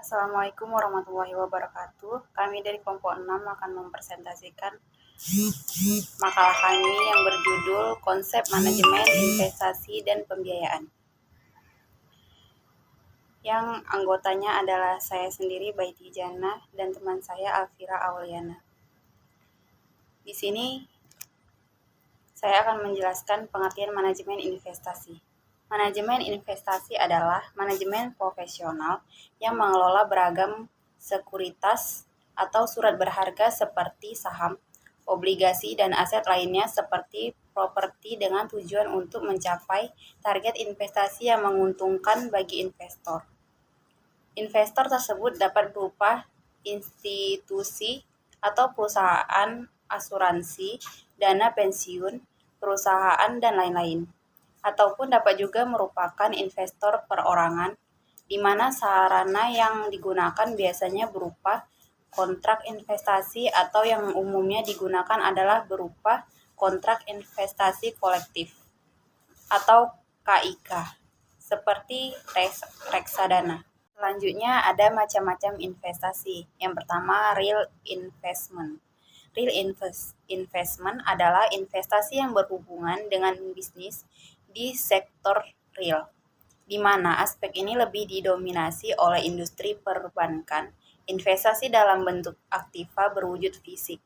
Assalamualaikum warahmatullahi wabarakatuh. Kami dari kelompok 6 akan mempresentasikan makalah kami yang berjudul Konsep Manajemen Investasi dan Pembiayaan. Yang anggotanya adalah saya sendiri, Baiti Jana, dan teman saya, Alfira Auliana. Di sini saya akan menjelaskan pengertian manajemen investasi. Manajemen investasi adalah manajemen profesional yang mengelola beragam sekuritas atau surat berharga seperti saham, obligasi, dan aset lainnya seperti properti dengan tujuan untuk mencapai target investasi yang menguntungkan bagi investor. Investor tersebut dapat berupa institusi atau perusahaan asuransi, dana pensiun, perusahaan, dan lain-lain. Ataupun dapat juga merupakan investor perorangan, di mana sarana yang digunakan biasanya berupa kontrak investasi atau yang umumnya digunakan adalah berupa kontrak investasi kolektif atau KIK, seperti reksadana. Selanjutnya ada macam-macam investasi. Yang pertama, real investment. Real investment adalah investasi yang berhubungan dengan bisnis di sektor real, di mana aspek ini lebih didominasi oleh industri perbankan. Investasi dalam bentuk aktiva berwujud fisik,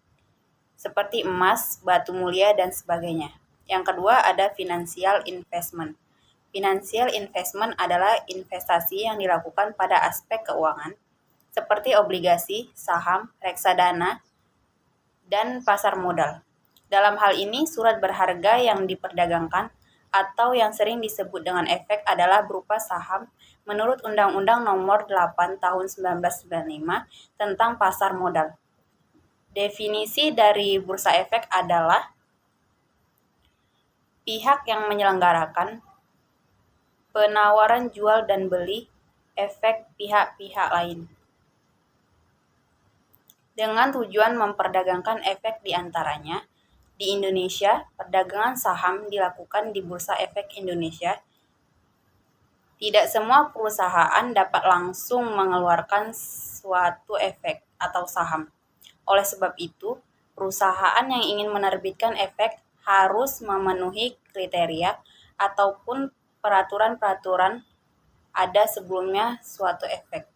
seperti emas, batu mulia, dan sebagainya. Yang kedua ada financial investment. Financial investment adalah investasi yang dilakukan pada aspek keuangan, seperti obligasi, saham, reksadana, dan pasar modal. Dalam hal ini, surat berharga yang diperdagangkan atau yang sering disebut dengan efek adalah berupa saham menurut Undang-Undang Nomor 8 Tahun 1995 tentang pasar modal. Definisi dari bursa efek adalah pihak yang menyelenggarakan penawaran jual dan beli efek pihak-pihak lain dengan tujuan memperdagangkan efek di antaranya. Di Indonesia, perdagangan saham dilakukan di Bursa Efek Indonesia. Tidak semua perusahaan dapat langsung mengeluarkan suatu efek atau saham. Oleh sebab itu, perusahaan yang ingin menerbitkan efek harus memenuhi kriteria ataupun peraturan-peraturan ada sebelumnya suatu efek.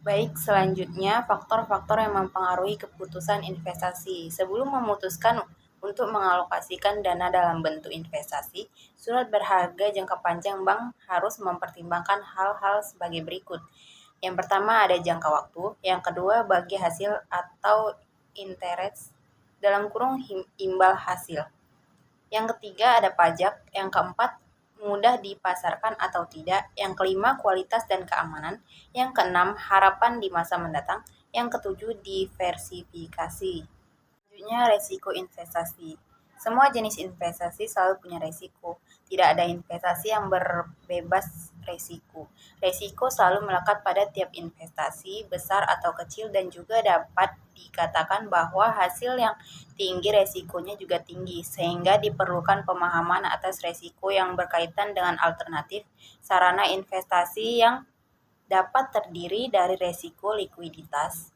Baik, selanjutnya faktor-faktor yang mempengaruhi keputusan investasi. Sebelum memutuskan untuk mengalokasikan dana dalam bentuk investasi, surat berharga jangka panjang bank harus mempertimbangkan hal-hal sebagai berikut. Yang pertama ada jangka waktu, yang kedua bagi hasil atau interest dalam kurung imbal hasil. Yang ketiga ada pajak, yang keempat mudah dipasarkan atau tidak, yang kelima kualitas dan keamanan, yang keenam harapan di masa mendatang, yang ketujuh diversifikasi. Selanjutnya resiko investasi. Semua jenis investasi selalu punya resiko. Tidak ada investasi yang berbebas resiko. Resiko selalu melekat pada tiap investasi, besar atau kecil, dan juga dapat dikatakan bahwa hasil yang tinggi resikonya juga tinggi, sehingga diperlukan pemahaman atas resiko yang berkaitan dengan alternatif sarana investasi yang dapat terdiri dari resiko likuiditas,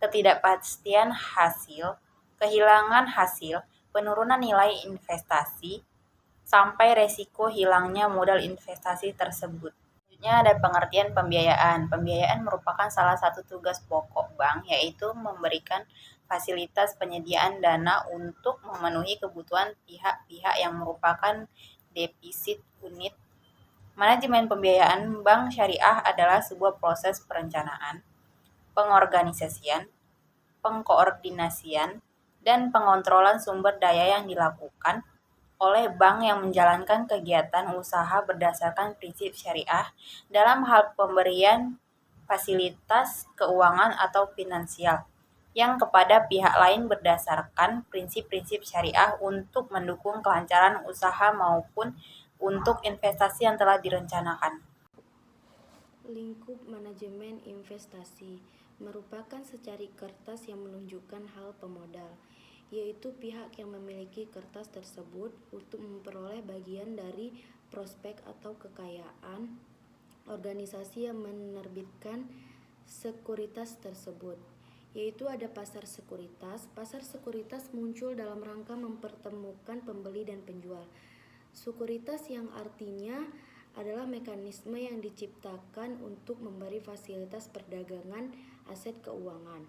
ketidakpastian hasil, kehilangan hasil, penurunan nilai investasi, sampai resiko hilangnya modal investasi tersebut. Selanjutnya ada pengertian pembiayaan. Pembiayaan merupakan salah satu tugas pokok bank, yaitu memberikan fasilitas penyediaan dana untuk memenuhi kebutuhan pihak-pihak yang merupakan defisit unit. Manajemen pembiayaan bank syariah adalah sebuah proses perencanaan, pengorganisasian, pengkoordinasian, dan pengontrolan sumber daya yang dilakukan oleh bank yang menjalankan kegiatan usaha berdasarkan prinsip syariah dalam hal pemberian fasilitas keuangan atau finansial yang kepada pihak lain berdasarkan prinsip-prinsip syariah untuk mendukung kelancaran usaha maupun untuk investasi yang telah direncanakan. Lingkup manajemen investasi merupakan secari kertas yang menunjukkan hal pemodal, yaitu pihak yang memiliki kertas tersebut untuk memperoleh bagian dari prospek atau kekayaan. Organisasi yang menerbitkan sekuritas tersebut, yaitu ada pasar sekuritas. Pasar sekuritas muncul dalam rangka mempertemukan pembeli dan penjual. Sekuritas yang artinya adalah mekanisme yang diciptakan untuk memberi fasilitas perdagangan aset keuangan.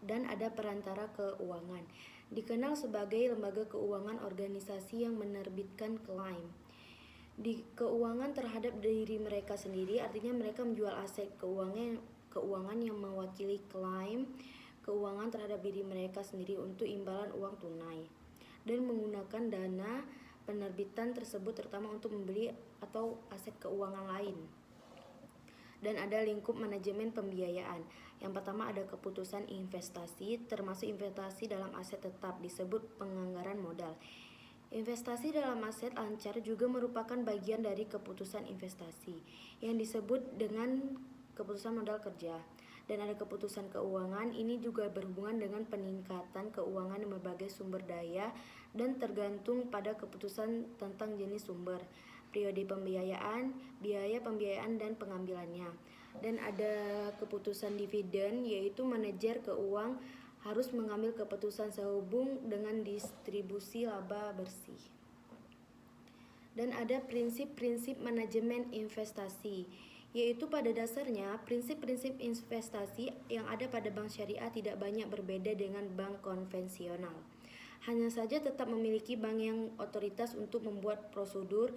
Dan ada perantara keuangan, dikenal sebagai lembaga keuangan organisasi yang menerbitkan klaim di keuangan terhadap diri mereka sendiri, artinya mereka menjual aset keuangan yang mewakili klaim keuangan terhadap diri mereka sendiri untuk imbalan uang tunai, dan menggunakan dana penerbitan tersebut terutama untuk membeli atau aset keuangan lain. Dan ada lingkup manajemen pembiayaan. Yang pertama ada keputusan investasi, termasuk investasi dalam aset tetap, disebut penganggaran modal. Investasi dalam aset lancar juga merupakan bagian dari keputusan investasi yang disebut dengan keputusan modal kerja. Dan ada keputusan keuangan, ini juga berhubungan dengan peningkatan keuangan di berbagai sumber daya dan tergantung pada keputusan tentang jenis sumber, periode pembiayaan, biaya pembiayaan dan pengambilannya. Dan ada keputusan dividen, yaitu manajer keuangan harus mengambil keputusan sehubung dengan distribusi laba bersih. Dan ada prinsip-prinsip manajemen investasi, yaitu pada dasarnya prinsip-prinsip investasi yang ada pada bank syariah tidak banyak berbeda dengan bank konvensional. Hanya saja tetap memiliki bank yang otoritas untuk membuat prosedur,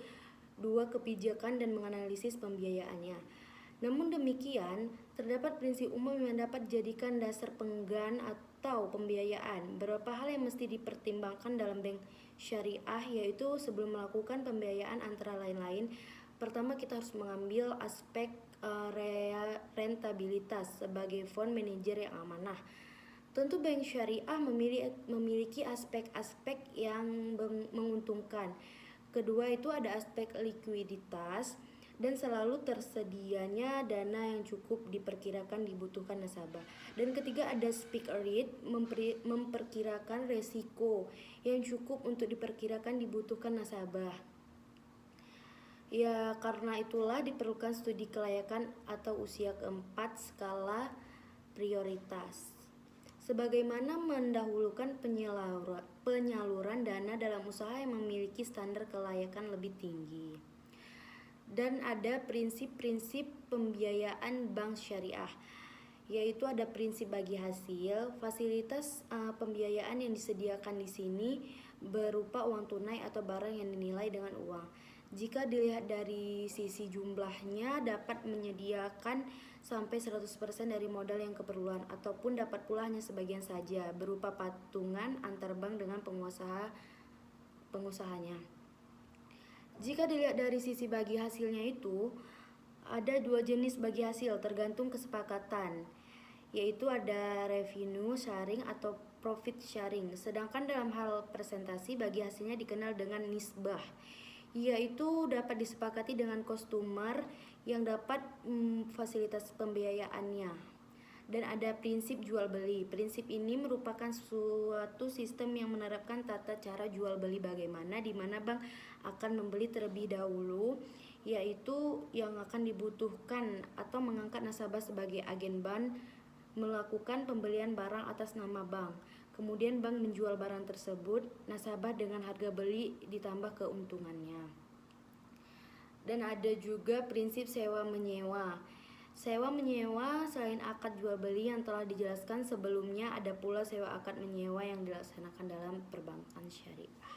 dua kebijakan dan menganalisis pembiayaannya. Namun demikian, terdapat prinsip umum yang dapat dijadikan dasar penggan atau pembiayaan. Beberapa hal yang mesti dipertimbangkan dalam bank syariah, yaitu sebelum melakukan pembiayaan antara lain-lain, pertama kita harus mengambil aspek rentabilitas sebagai fund manager yang amanah. Tentu bank syariah memiliki aspek-aspek yang menguntungkan. Kedua itu ada aspek likuiditas dan selalu tersedianya dana yang cukup diperkirakan dibutuhkan nasabah. Dan ketiga ada speak rate, memperkirakan resiko yang cukup untuk diperkirakan dibutuhkan nasabah. Ya, karena itulah diperlukan studi kelayakan atau usia keempat skala prioritas. Sebagaimana mendahulukan penyaluran dana dalam usaha yang memiliki standar kelayakan lebih tinggi. Dan ada prinsip-prinsip pembiayaan bank syariah, yaitu ada prinsip bagi hasil. Fasilitas pembiayaan yang disediakan di sini berupa uang tunai atau barang yang dinilai dengan uang. Jika dilihat dari sisi jumlahnya, dapat menyediakan sampai 100% dari modal yang keperluan, ataupun dapat pula hanya sebagian saja berupa patungan antar bank dengan pengusahanya. Jika dilihat dari sisi bagi hasilnya itu, ada dua jenis bagi hasil tergantung kesepakatan, yaitu ada revenue sharing atau profit sharing. Sedangkan dalam hal presentasi, bagi hasilnya dikenal dengan nisbah, yaitu dapat disepakati dengan customer yang dapat fasilitas pembiayaannya. Dan ada prinsip jual beli. Prinsip ini merupakan suatu sistem yang menerapkan tata cara jual beli bagaimana di mana bank akan membeli terlebih dahulu, yaitu yang akan dibutuhkan atau mengangkat nasabah sebagai agen bank melakukan pembelian barang atas nama bank. Kemudian bank menjual barang tersebut, nasabah dengan harga beli ditambah keuntungannya. Dan ada juga prinsip sewa menyewa. Sewa menyewa selain akad jual beli yang telah dijelaskan sebelumnya, ada pula sewa akad menyewa yang dilaksanakan dalam perbankan syariah.